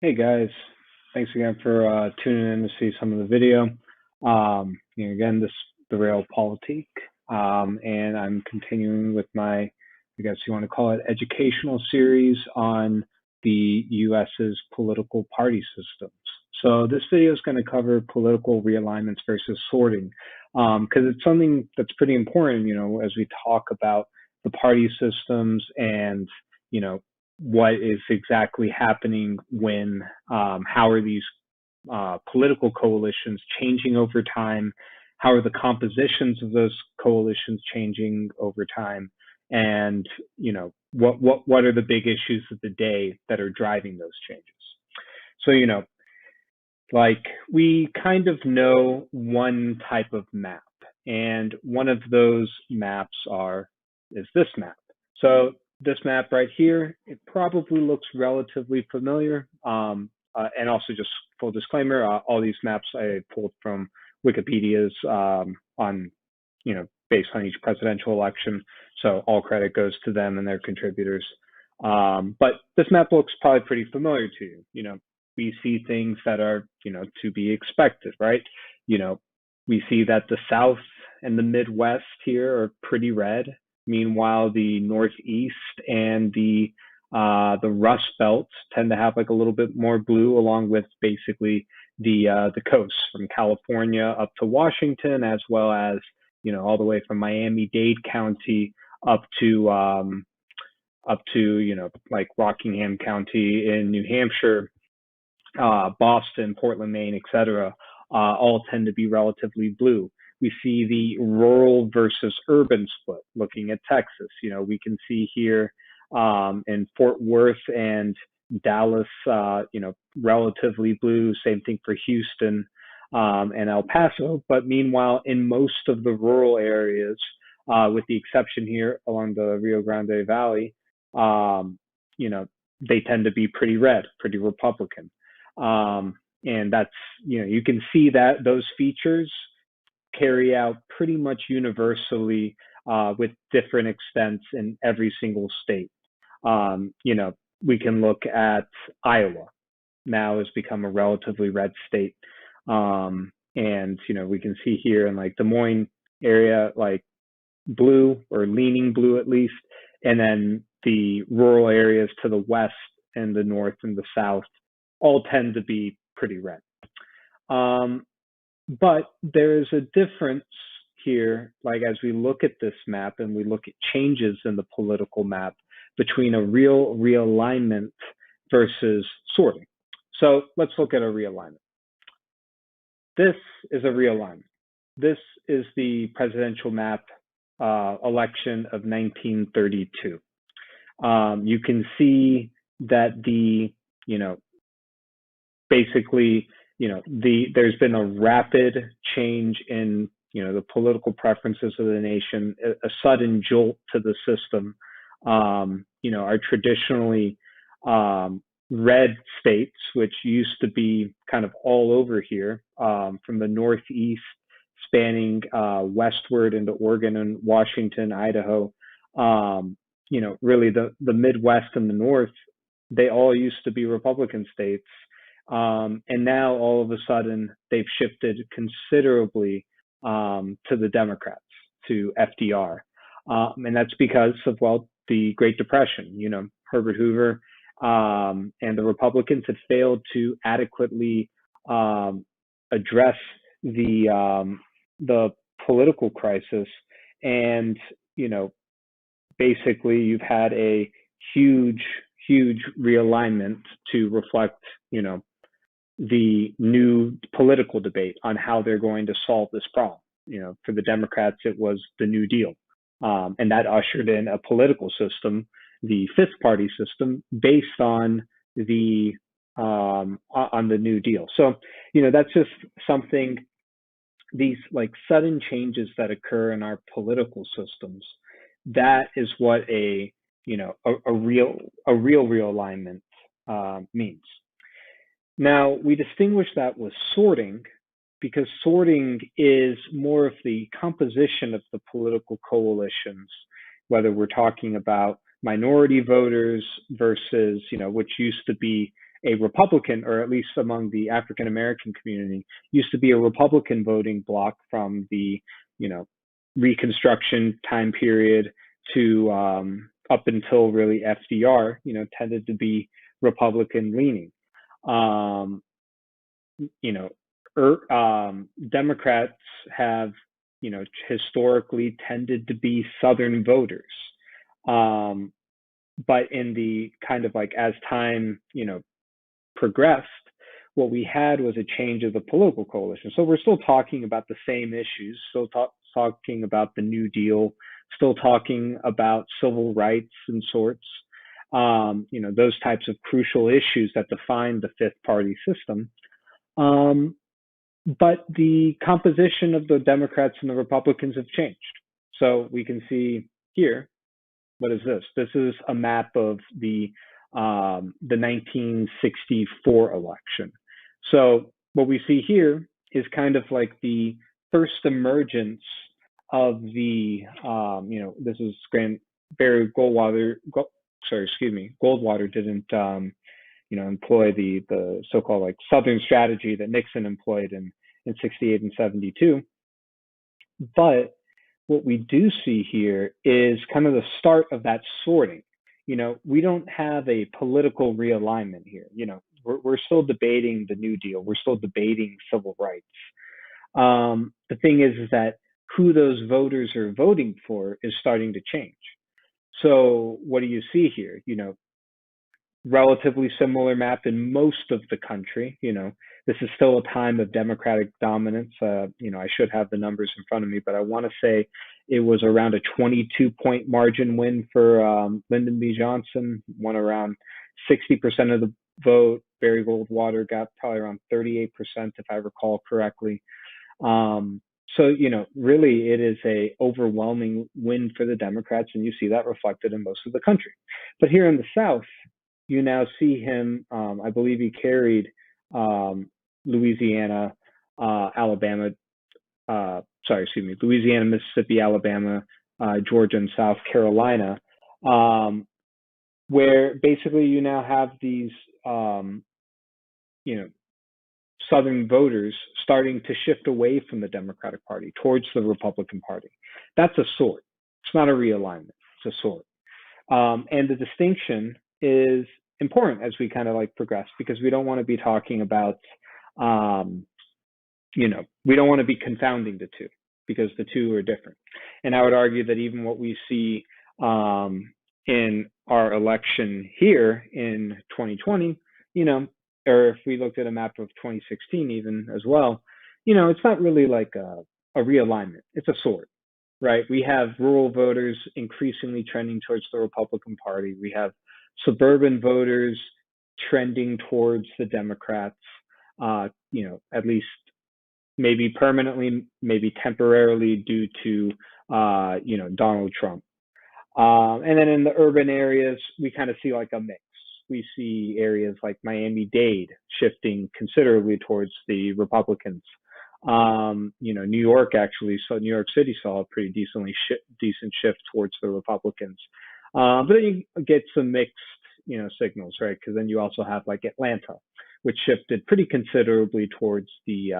Hey guys, thanks again for tuning in to see some of the video. Again, this is the Realpolitik, and I'm continuing with my, I guess you want to call it, educational series on the U.S.'s political party systems. So this video is going to cover political realignments versus sorting, because it's something that's pretty important, as we talk about the party systems and, what is exactly happening when, how are these political coalitions changing over time? How are the compositions of those coalitions changing over time? And, what are the big issues of the day that are driving those changes? So, like we kind of know one type of map, and one of those maps is this map. So this map right here, it probably looks relatively familiar. And also, just full disclaimer, all these maps I pulled from Wikipedia's on, based on each presidential election. So all credit goes to them and their contributors. But this map looks probably pretty familiar to you. We see things that are, to be expected, right? We see that the South and the Midwest here are pretty red. Meanwhile, the Northeast and the Rust Belt tend to have like a little bit more blue, along with basically the coast from California up to Washington, as well as all the way from Miami-Dade County up to like Rockingham County in New Hampshire, Boston, Portland, Maine, etc., all tend to be relatively blue. We see the rural versus urban split. Looking at Texas, we can see here in Fort Worth and Dallas, relatively blue. Same thing for Houston and El Paso. But meanwhile, in most of the rural areas, with the exception here along the Rio Grande Valley, they tend to be pretty red, pretty Republican. And that's, you can see that those features carry out pretty much universally with different extents in every single state. We can look at Iowa, now has become a relatively red state. And, we can see here in like Des Moines area, like blue or leaning blue at least. And then the rural areas to the west and the north and the south all tend to be pretty red. But there is a difference here, like as we look at this map and we look at changes in the political map between a real realignment versus sorting. So let's look at a realignment. This is a realignment. This is the presidential map election of 1932. You can see that basically, there's been a rapid change in, the political preferences of the nation, a sudden jolt to the system. Our traditionally red states, which used to be kind of all over here, from the Northeast, spanning westward into Oregon and Washington, Idaho, really the Midwest and the North, they all used to be Republican states. And now all of a sudden they've shifted considerably to the Democrats, to FDR. And that's because of, well, the Great Depression. Herbert Hoover and the Republicans had failed to adequately address the political crisis. And, basically you've had a huge realignment to reflect, the new political debate on how they're going to solve this problem. For the Democrats, it was the New Deal. And that ushered in a political system, the fifth party system, based on the New Deal. So, that's just something, these like sudden changes that occur in our political systems, that is what a real realignment means. Now, we distinguish that with sorting, because sorting is more of the composition of the political coalitions, whether we're talking about minority voters versus, which used to be a Republican, or at least among the African American community, used to be a Republican voting bloc from the, Reconstruction time period to up until really FDR, tended to be Republican leaning. Um, you know, Democrats have, historically tended to be Southern voters. Um, but in the kind of like as time, progressed, what we had was a change of the political coalition. So we're still talking about the same issues, still talking about the New Deal, still talking about civil rights and sorts, those types of crucial issues that define the fifth party system. But the composition of the Democrats and the Republicans have changed. So we can see here, what is this? This is a map of the 1964 election. So what we see here is kind of like the first emergence of the, this is Barry Goldwater. Goldwater didn't, employ the so-called like Southern strategy that Nixon employed in 68 and 72. But what we do see here is kind of the start of that sorting. We don't have a political realignment here. We're still debating the New Deal. We're still debating civil rights. The thing is that who those voters are voting for is starting to change. So what do you see here? Relatively similar map in most of the country. This is still a time of Democratic dominance. I should have the numbers in front of me, but I want to say it was around a 22-point margin win for Lyndon B. Johnson, won around 60% of the vote. Barry Goldwater got probably around 38%, if I recall correctly. So, really it is a overwhelming win for the Democrats, and you see that reflected in most of the country. But here in the South, you now see him, I believe he carried Louisiana, Louisiana, Mississippi, Alabama, Georgia, and South Carolina, where basically you now have these, Southern voters starting to shift away from the Democratic Party towards the Republican Party. That's a sort. It's not a realignment. It's a sort. And the distinction is important as we kind of like progress, because we don't want to be talking about, we don't want to be confounding the two, because the two are different. And I would argue that even what we see in our election here in 2020, or if we looked at a map of 2016 even as well, it's not really like a realignment. It's a sort. Right. We have rural voters increasingly trending towards the Republican Party. We have suburban voters trending towards the Democrats, at least maybe permanently, maybe temporarily due to, Donald Trump. And then in the urban areas, we kind of see like a mix. We see areas like Miami-Dade shifting considerably towards the Republicans. New York actually, so New York City saw a pretty decent shift towards the Republicans. But then you get some mixed, signals, right? Because then you also have like Atlanta, which shifted pretty considerably towards the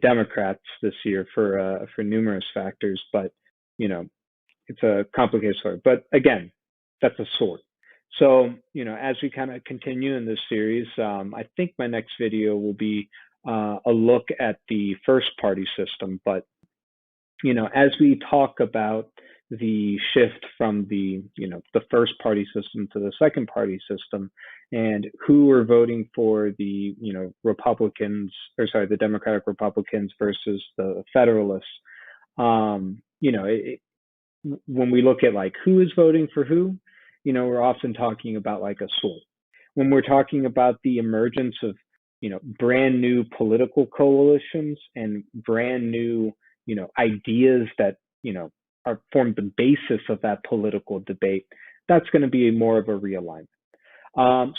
Democrats this year for numerous factors. But it's a complicated story. But again, that's a sort. So as we kind of continue in this series, I think my next video will be a look at the first party system. But as we talk about the shift from the first party system to the second party system, and who are voting for the the Democratic Republicans versus the Federalists, when we look at like who is voting for who, we're often talking about like a sort. When we're talking about the emergence of brand new political coalitions and brand new, ideas that, form the basis of that political debate, that's going to be more of a realignment.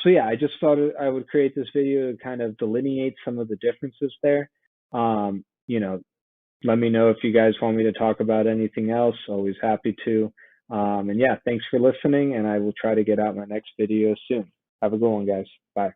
So yeah, I just thought I would create this video to kind of delineate some of the differences there. Let me know if you guys want me to talk about anything else. Always happy to. And yeah, thanks for listening, and I will try to get out my next video soon. Have a good one, guys. Bye.